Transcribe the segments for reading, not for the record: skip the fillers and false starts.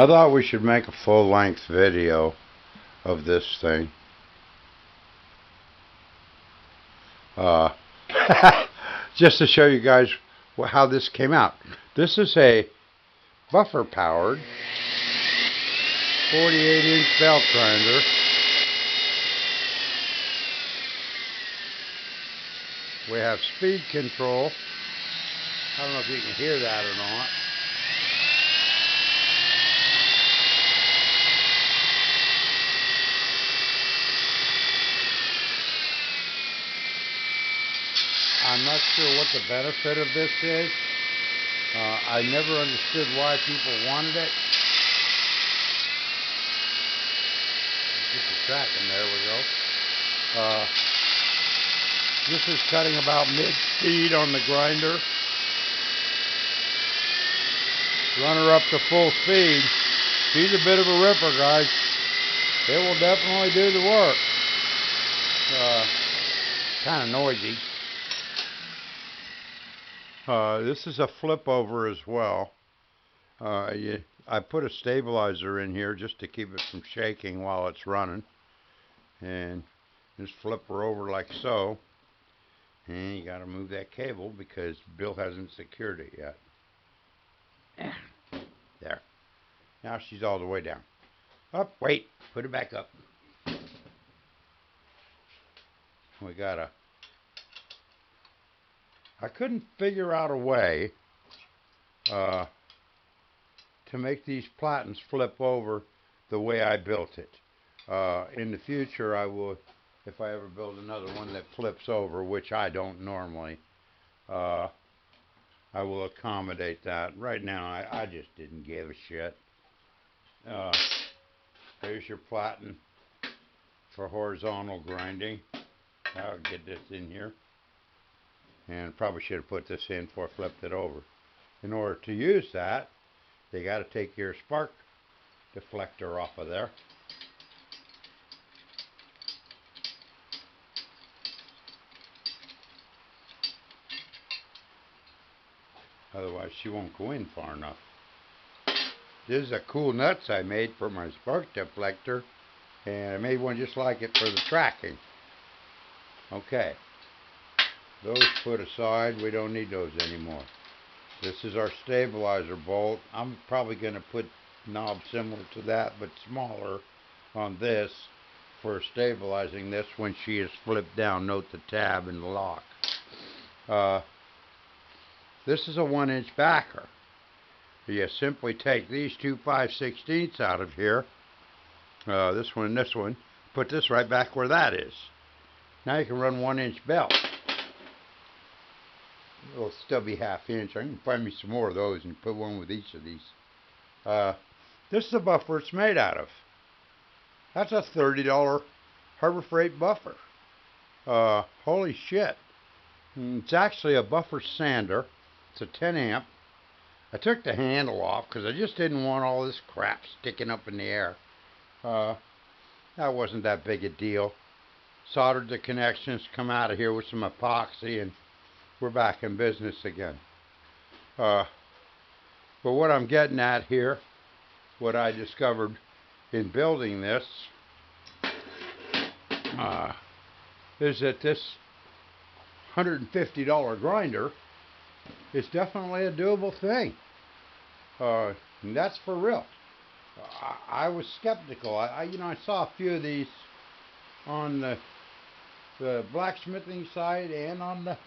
I thought we should make a full-length video of this thing. Just to show you guys how this came out. This is a buffer-powered 48-inch belt grinder. We have speed control. I don't know if you can hear that or not. I'm not sure what the benefit of this is. I never understood why people wanted it. Get the tracking, there we go. This is cutting about mid-speed on the grinder. Run her up to full speed. She's a bit of a ripper, guys. It will definitely do the work. Kind of noisy. This is a flip over as well. I put a stabilizer in here just to keep it from shaking while it's running. And just flip her over like so. And you gotta move that cable because Bill hasn't secured it yet. There. Now she's all the way down. Up, wait, put it back up. We gotta. I couldn't figure out a way to make these platens flip over the way I built it. In the future, I will, if I ever build another one that flips over, which I don't normally, I will accommodate that. Right now, I just didn't give a shit. There's your platen for horizontal grinding. I'll get this in here. And probably should have put this in before I flipped it over. In order to use that, you got to take your spark deflector off of there. Otherwise she won't go in far enough. This is a cool nuts I made for my spark deflector, and I made one just like it for the tracking. Okay. Those put aside, we don't need those anymore. This is our stabilizer bolt. I'm probably going to put knobs similar to that, but smaller on this for stabilizing this when she is flipped down. Note the tab and the lock. This is a 1-inch backer. You simply take these two 5/16 out of here, this one and this one, put this right back where that is. Now you can run 1-inch belt. It'll still be 1/2 inch. I can find me some more of those and put one with each of these. This is the buffer it's made out of. That's a $30 Harbor Freight buffer. Holy shit. It's actually a buffer sander. It's a 10 amp. I took the handle off because I just didn't want all this crap sticking up in the air. That wasn't that big a deal. Soldered the connections, come out of here with some epoxy, and we're back in business again. But what I'm getting at here, what I discovered in building this, is that this $150 grinder is definitely a doable thing. And that's for real. I was skeptical. I saw a few of these on the blacksmithing side and on the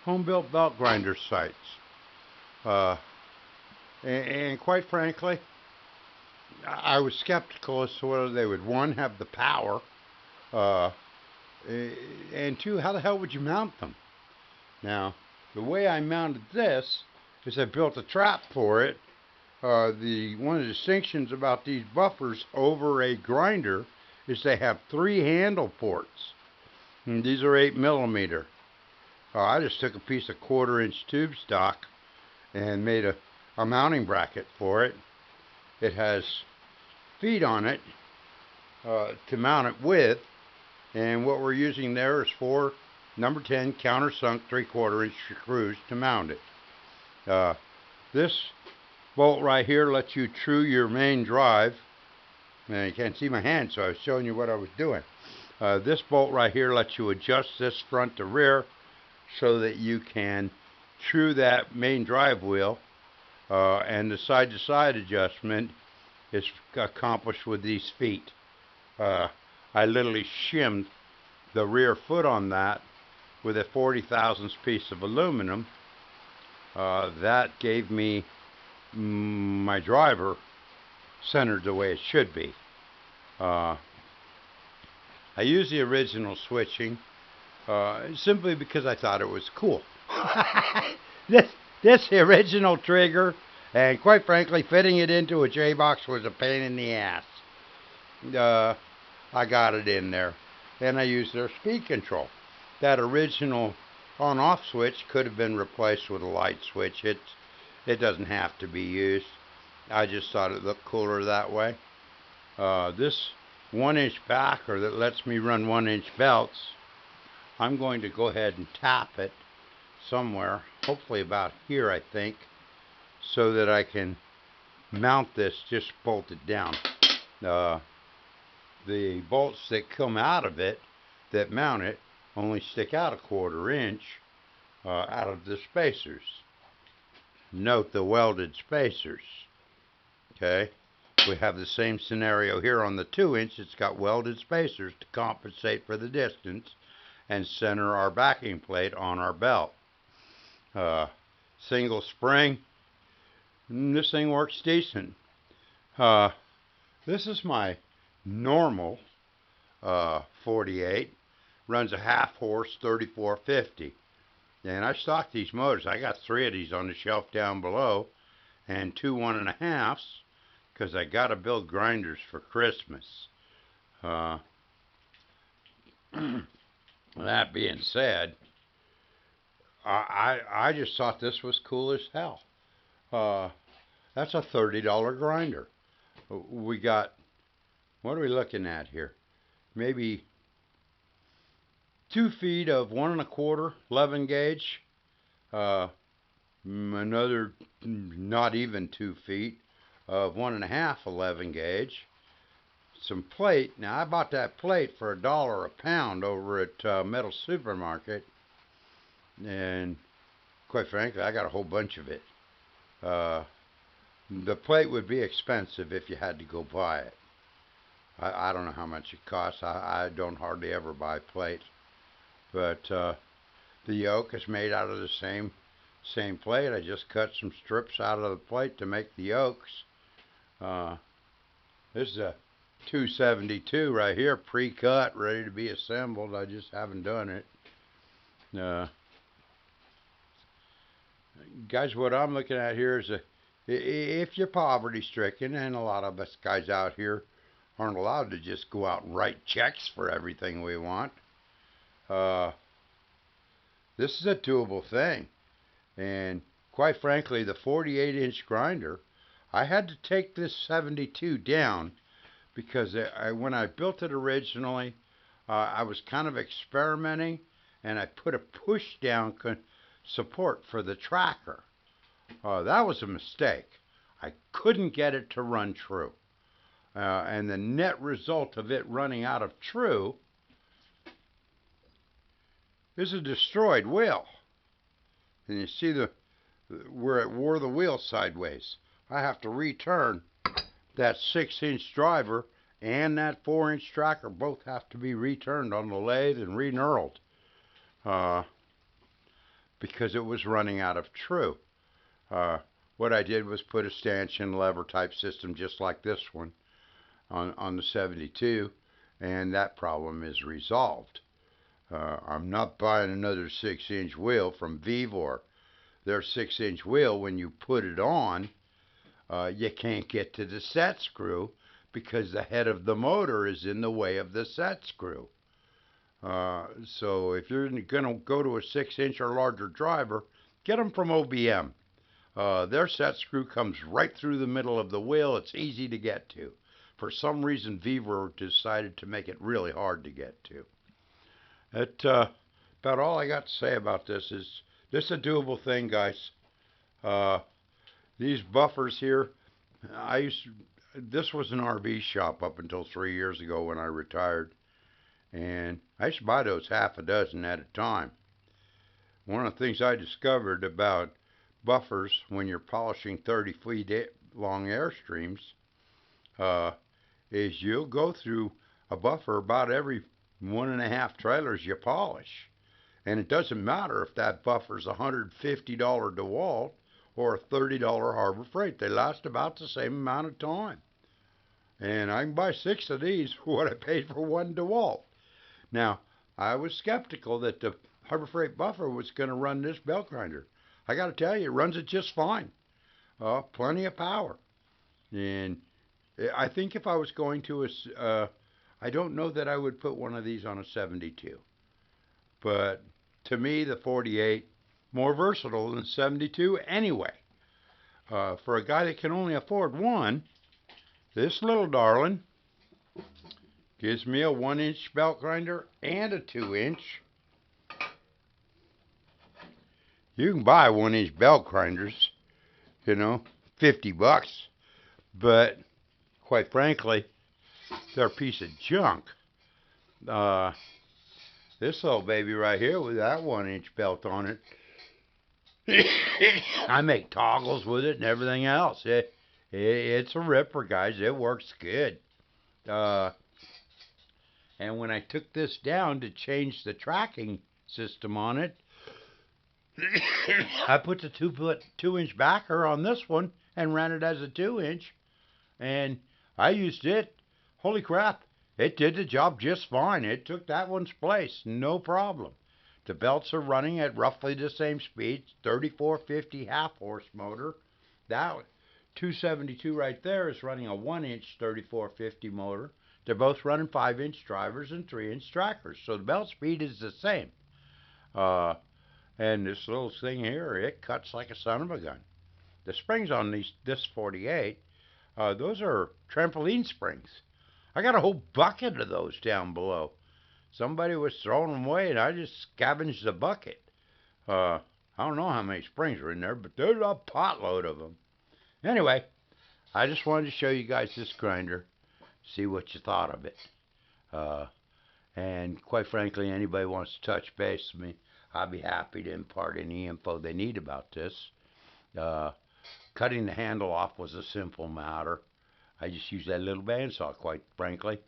home-built belt grinder sites. And quite frankly, I was skeptical as to whether they would, one, have the power, and two, how the hell would you mount them? Now, the way I mounted this is I built a trap for it. One of the distinctions about these buffers over a grinder is they have 3 handle ports. And these are 8mm. I just took a piece of 1/4 inch tube stock and made a mounting bracket for it. It has feet on it to mount it with, and what we're using there is 4 number 10 countersunk 3/4 inch screws to mount it. This bolt right here lets you true your main drive. And you can't see my hand, so I was showing you what I was doing. This bolt right here lets you adjust this front to rear so that you can true that main drive wheel. And the side-to-side adjustment is accomplished with these feet. I literally shimmed the rear foot on that with a 40 thousandths piece of aluminum. That gave me my driver centered the way it should be. I use the original switching simply because I thought it was cool. This original trigger, and quite frankly, fitting it into a J-box was a pain in the ass. I got it in there, and I used their speed control. That original on-off switch could have been replaced with a light switch. It doesn't have to be used. I just thought it looked cooler that way. This 1-inch backer that lets me run 1-inch belts, I'm going to go ahead and tap it somewhere, hopefully about here I think, so that I can mount this, just bolt it down. The bolts that come out of it, that mount it, only stick out a 1/4 inch out of the spacers. Note the welded spacers. Okay, we have the same scenario here on the 2-inch. It's got welded spacers to compensate for the distance and center our backing plate on our belt. Single spring. This thing works decent. This is my normal 48. Runs a 1/2 horse 3450. And I stock these motors. I got 3 of these on the shelf down below and 2 1.5s because I got to build grinders for Christmas. That being said, I just thought this was cool as hell. That's a $30 grinder. We got, what are we looking at here? Maybe 2 feet of 1 1/4 11 gauge. Another not even 2 feet of 1 1/2 11 gauge. Some plate. Now I bought that plate for $1 a pound over at Metal Supermarket, and quite frankly, I got a whole bunch of it. The plate would be expensive if you had to go buy it. I don't know how much it costs. I don't hardly ever buy plate. But the yoke is made out of the same plate. I just cut some strips out of the plate to make the yokes. This is a 272 right here, pre-cut, ready to be assembled. I just haven't done it. Guys, what I'm looking at here is if you're poverty stricken, and a lot of us guys out here aren't allowed to just go out and write checks for everything we want. This is a doable thing. And quite frankly, the 48-inch grinder, I had to take this 72 down because when I built it originally, I was kind of experimenting, and I put a push down support for the tracker. That was a mistake. I couldn't get it to run true. And the net result of it running out of true is a destroyed wheel. And you see where it wore the wheel sideways. I have to return that 6-inch driver and that 4-inch tracker. Both have to be returned on the lathe and re-knurled because it was running out of true. What I did was put a stanchion lever type system just like this one on the 72, and that problem is resolved. I'm not buying another 6-inch wheel from Vevor. Their 6-inch wheel, when you put it on, you can't get to the set screw because the head of the motor is in the way of the set screw. So if you're going to go to a 6-inch or larger driver, get them from OBM. Their set screw comes right through the middle of the wheel. It's easy to get to. For some reason, Vevor decided to make it really hard to get to. About all I got to say about this is, this is a doable thing, guys. These buffers here, I used to, this was an RV shop up until 3 years ago when I retired, and I used to buy those half a dozen at a time. One of the things I discovered about buffers when you're polishing 30 feet long airstreams uh, is you'll go through a buffer about every 1.5 trailers you polish. And it doesn't matter if that buffer's $150 DeWalt or a $30 Harbor Freight. They last about the same amount of time. And I can buy 6 of these for what I paid for one DeWalt. Now, I was skeptical that the Harbor Freight buffer was going to run this belt grinder. I got to tell you, it runs it just fine. Plenty of power. And I think if I was going to, I don't know that I would put one of these on a 72. But to me, the 48, more versatile than 72 anyway. For a guy that can only afford one, this little darling gives me a 1-inch belt grinder and a 2-inch. You can buy 1-inch belt grinders, $50. But quite frankly, they're a piece of junk. This little baby right here with that 1-inch belt on it, I make toggles with it and everything else. It's a ripper, guys. It works good. And when I took this down to change the tracking system on it, I put the 2-inch backer on this one and ran it as a 2-inch. And I used it. Holy crap. It did the job just fine. It took that one's place. No problem. The belts are running at roughly the same speed. 3450 half-horse motor. That 272 right there is running a 1-inch 3450 motor. They're both running 5-inch drivers and 3-inch trackers. So the belt speed is the same. And this little thing here, it cuts like a son of a gun. The springs on this 48, those are trampoline springs. I got a whole bucket of those down below. Somebody was throwing them away, and I just scavenged the bucket. I don't know how many springs are in there, but there's a potload of them. Anyway, I just wanted to show you guys this grinder, see what you thought of it. And quite frankly, anybody wants to touch base with me, I'll be happy to impart any info they need about this. Cutting the handle off was a simple matter. I just used that little bandsaw, quite frankly.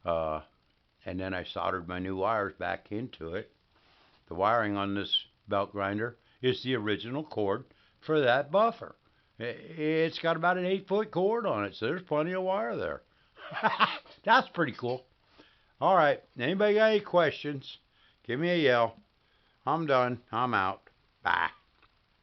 And then I soldered my new wires back into it. The wiring on this belt grinder is the original cord for that buffer. It's got about an 8-foot cord on it, so there's plenty of wire there. That's pretty cool. All right, anybody got any questions, give me a yell. I'm done. I'm out. Bye.